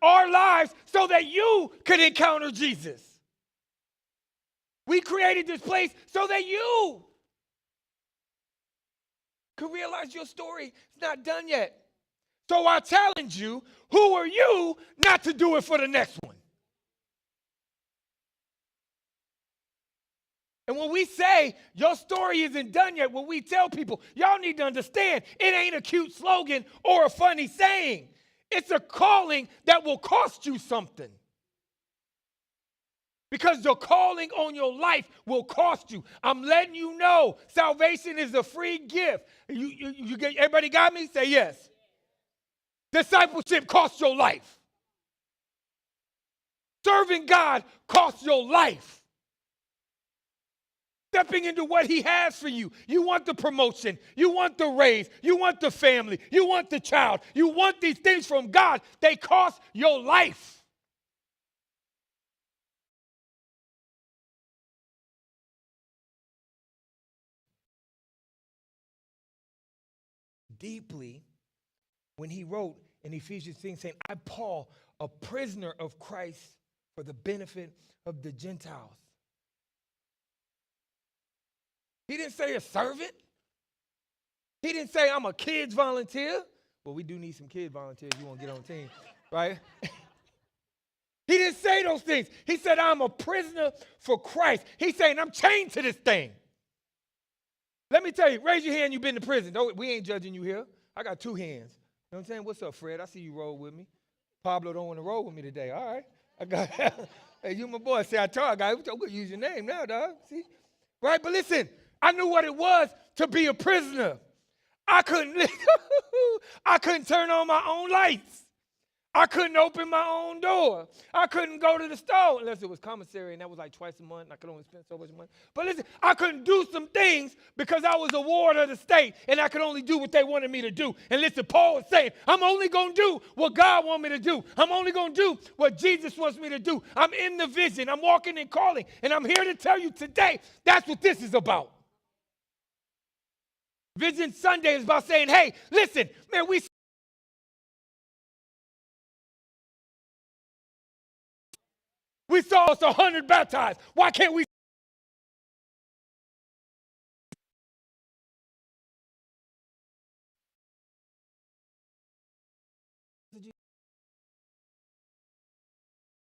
our lives so that you could encounter Jesus. We created this place so that you could realize your story is not done yet. So I challenge you, who are you not to do it for the next one? And when we say your story isn't done yet, when we tell people, y'all need to understand, it ain't a cute slogan or a funny saying. It's a calling that will cost you something. Because the calling on your life will cost you. I'm letting you know salvation is a free gift. You get, everybody got me? Say yes. Discipleship costs your life. Serving God costs your life. Stepping into what he has for you. You want the promotion. You want the raise. You want the family. You want the child. You want these things from God. They cost your life. Deeply, when he wrote in Ephesians 6 saying, I, Paul, a prisoner of Christ for the benefit of the Gentiles. He didn't say a servant. He didn't say I'm a kids volunteer. Well, we do need some kid volunteers. You want to get on the team, right? He didn't say those things. He said, I'm a prisoner for Christ. He's saying, I'm chained to this thing. Let me tell you, raise your hand, you've been to prison. Don't, we ain't judging you here. I got two hands. You know what I'm saying? What's up, Fred? I see you roll with me. Pablo don't want to roll with me today. All right. I got, hey, you my boy. Say, I told you, guys, we're going to use your name now, dog. See? Right? But listen, I knew what it was to be a prisoner. I couldn't turn on my own lights. I couldn't open my own door. I couldn't go to the store unless it was commissary, and that was like twice a month, and I could only spend so much money. But listen, I couldn't do some things because I was a ward of the state, and I could only do what they wanted me to do. And listen, Paul was saying, I'm only going to do what God wants me to do. I'm only going to do what Jesus wants me to do. I'm in the vision. I'm walking and calling, and I'm here to tell you today, that's what this is about. Vision Sunday is about saying, hey, listen, man, we saw us 100 baptized. Why can't we?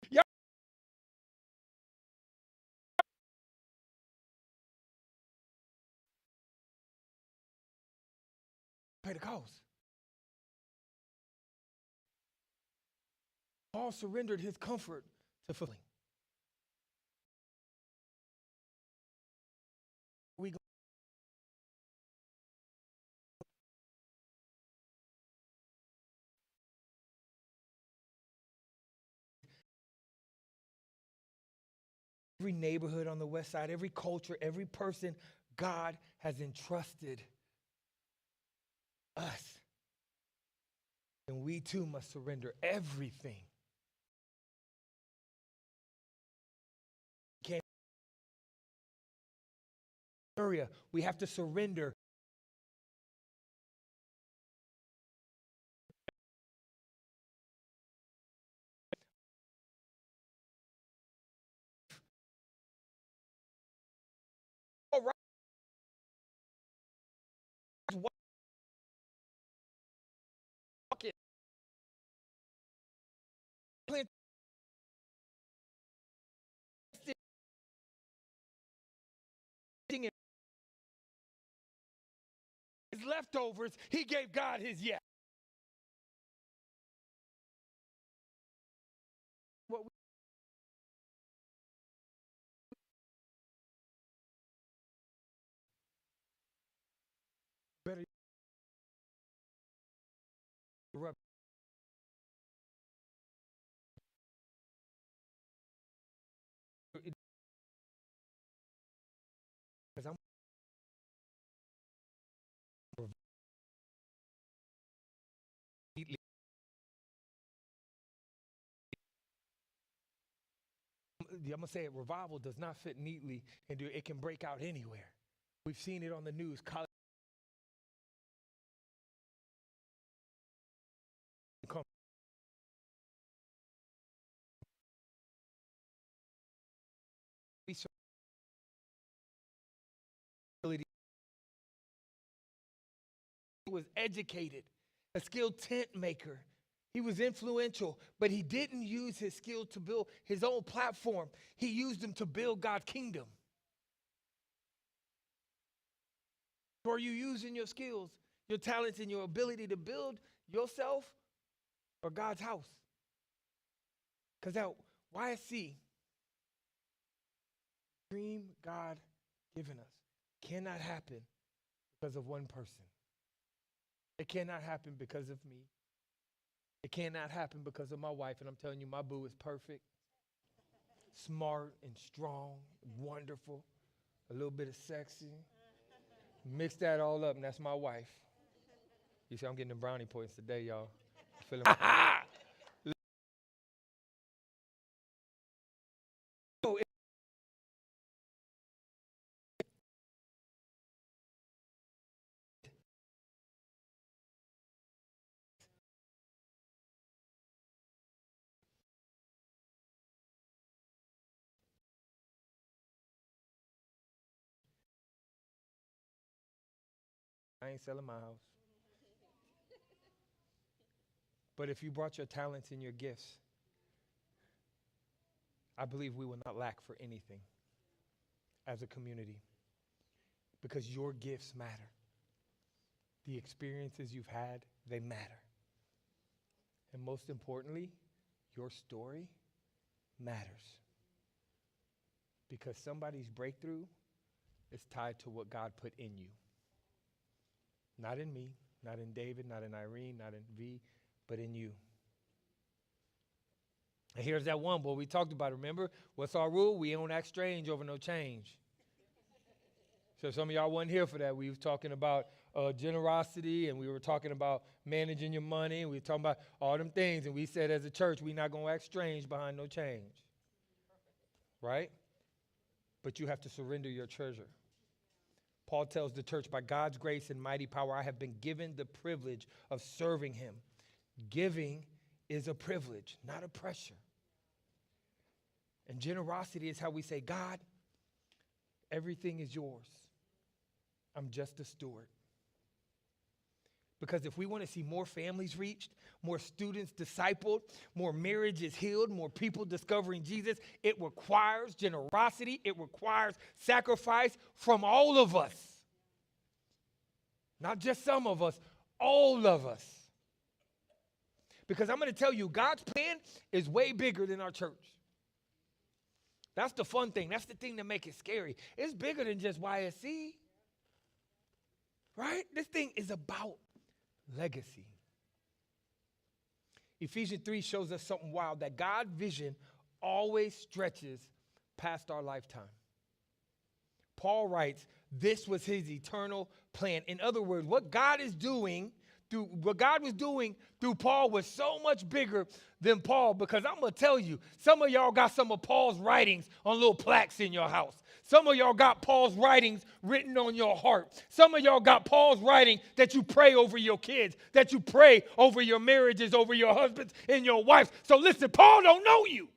Y'all pay the cost. Paul surrendered his comfort to fulfilling. We go every neighborhood on the west side, every culture, every person God has entrusted us. And we too must surrender everything. Area, we have to surrender. All right. Walk it. Planting his leftovers, he gave God his yes. What we better rub because I'm neatly. I'm gonna say it. Revival does not fit neatly, and it can break out anywhere. We've seen it on the news. College come was educated, a skilled tent maker. He was influential, but he didn't use his skill to build his own platform. He used them to build God's kingdom. So are you using your skills, your talents, and your ability to build yourself or God's house? Because that YSC, dream God given us, cannot happen because of one person. It cannot happen because of me. It cannot happen because of my wife. And I'm telling you, my boo is perfect, smart and strong, wonderful, a little bit of sexy. Mix that all up, and that's my wife. You see, I'm getting the brownie points today, y'all. Feeling I ain't selling my house. But if you brought your talents and your gifts, I believe we will not lack for anything as a community because your gifts matter. The experiences you've had, they matter. And most importantly, your story matters because somebody's breakthrough is tied to what God put in you. Not in me, not in David, not in Irene, not in V, but in you. And here's that one, boy, we talked about it. Remember, what's our rule? We don't act strange over no change. So some of y'all wasn't here for that. We was talking about generosity, and we were talking about managing your money, and we were talking about all them things. And we said as a church, we're not going to act strange behind no change. Right? But you have to surrender your treasure. Paul tells the church, by God's grace and mighty power, I have been given the privilege of serving him. Giving is a privilege, not a pressure. And generosity is how we say, God, everything is yours. I'm just a steward. Because if we want to see more families reached, more students discipled, more marriages healed, more people discovering Jesus, it requires generosity. It requires sacrifice from all of us. Not just some of us, all of us. Because I'm going to tell you, God's plan is way bigger than our church. That's the fun thing. That's the thing that makes it scary. It's bigger than just YSC. Right? This thing is about legacy. Ephesians 3 shows us something wild, that God's vision always stretches past our lifetime. Paul writes, this was his eternal plan. In other words, what God was doing through Paul was so much bigger than Paul, because I'm going to tell you, some of y'all got some of Paul's writings on little plaques in your house. Some of y'all got Paul's writings written on your heart. Some of y'all got Paul's writing that you pray over your kids, that you pray over your marriages, over your husbands and your wives. So listen, Paul don't know you.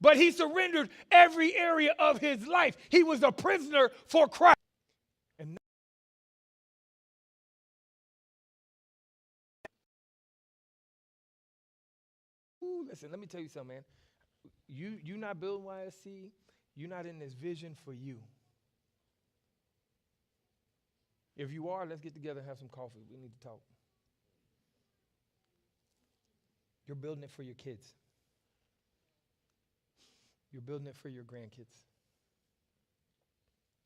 But he surrendered every area of his life. He was a prisoner for Christ. And listen, let me tell you something, man. You not building YSC. You're not in this vision for you. If you are, let's get together and have some coffee. We need to talk. You're building it for your kids. You're building it for your grandkids.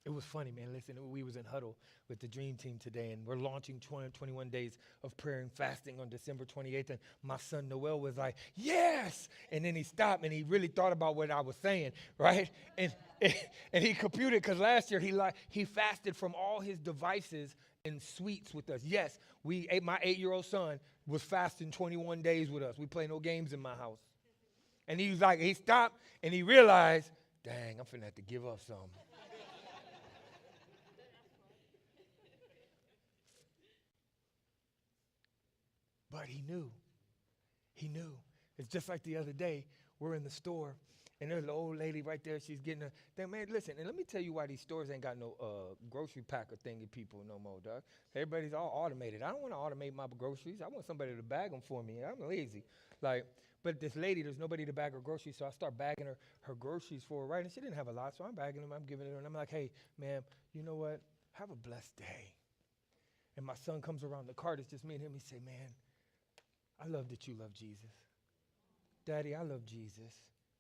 It was funny, man. Listen, we was in huddle with the Dream Team today, and we're launching 21 days of prayer and fasting on December 28th, and my son Noel was like, yes! And then he stopped, and he really thought about what I was saying, right? And he computed, because last year he fasted from all his devices and sweets with us. Yes, my 8-year-old son was fasting 21 days with us. We play no games in my house. And he was like, he stopped, and he realized, dang, I'm finna have to give up some. But he knew. He knew. It's just like the other day, we're in the store, And there's an old lady right there. She's getting a thing. Man, listen, and let me tell you why these stores ain't got no grocery packer thingy people no more, dog. Everybody's all automated. I don't want to automate my groceries. I want somebody to bag them for me. I'm lazy. Like, but this lady, there's nobody to bag her groceries, so I start bagging her groceries for her, right? And she didn't have a lot, so I'm bagging them. I'm giving it her. And I'm like, hey, ma'am, you know what? Have a blessed day. And my son comes around the cart. It's just me and him. He say, man, I love that you love Jesus. Daddy, I love Jesus.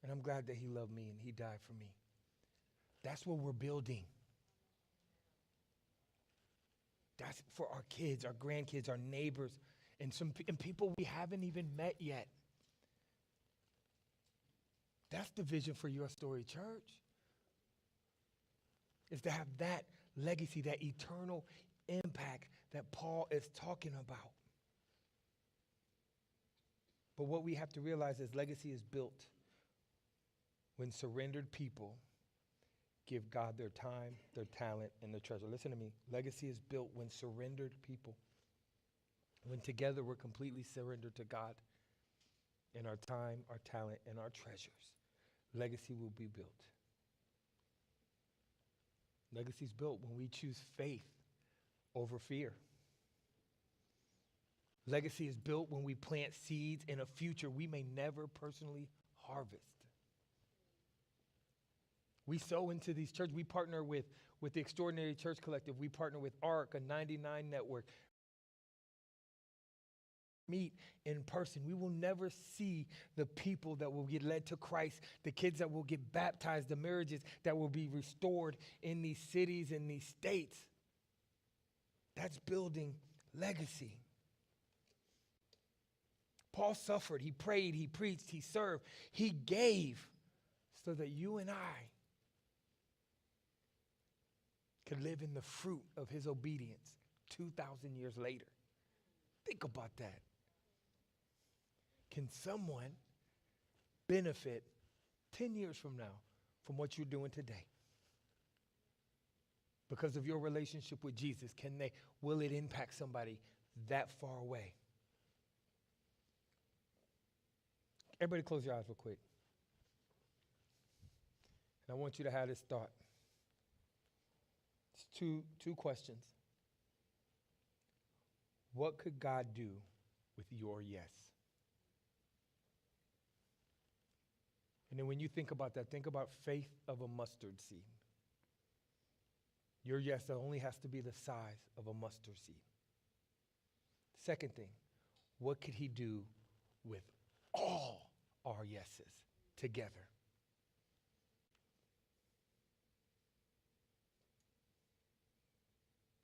And I'm glad that he loved me and he died for me. That's what we're building. That's for our kids, our grandkids, our neighbors, and people we haven't even met yet. That's the vision for Your Story Church. Is to have that legacy, that eternal impact that Paul is talking about. But what we have to realize is legacy is built when surrendered people give God their time, their talent, and their treasure. Listen to me. Legacy is built when surrendered people, when together we're completely surrendered to God in our time, our talent, and our treasures. Legacy will be built. Legacy is built when we choose faith over fear. Legacy is built when we plant seeds in a future we may never personally harvest. We sow into these churches. We partner with the Extraordinary Church Collective. We partner with ARC, a 99 network. Meet in person. We will never see the people that will get led to Christ, the kids that will get baptized, the marriages that will be restored in these cities and these states. That's building legacy. Paul suffered, he prayed, he preached, he served, he gave so that you and I could live in the fruit of his obedience 2,000 years later. Think about that. Can someone benefit 10 years from now from what you're doing today? Because of your relationship with Jesus, will it impact somebody that far away? Everybody close your eyes real quick. And I want you to have this thought. It's two questions. What could God do with your yes? And then when you think about that, think about faith of a mustard seed. Your yes only has to be the size of a mustard seed. Second thing, what could he do with all our yeses together?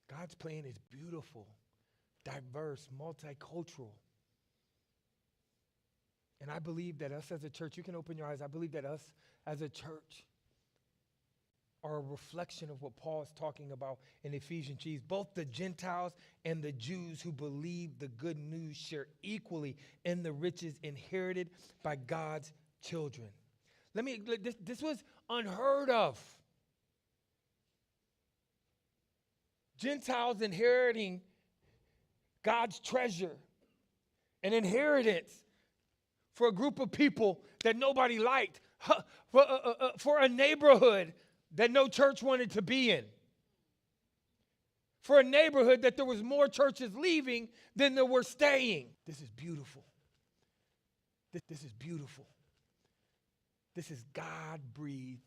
God's plan is beautiful, diverse, multicultural. And I believe that us as a church, you can open your eyes, I believe that us as a church are a reflection of what Paul is talking about in Ephesians. Both the Gentiles and the Jews who believe the good news share equally in the riches inherited by God's children. This was unheard of. Gentiles inheriting God's treasure, an inheritance for a group of people that nobody liked, for a neighborhood that no church wanted to be in, for a neighborhood that there was more churches leaving than there were staying. This is beautiful. This is beautiful. This is God-breathed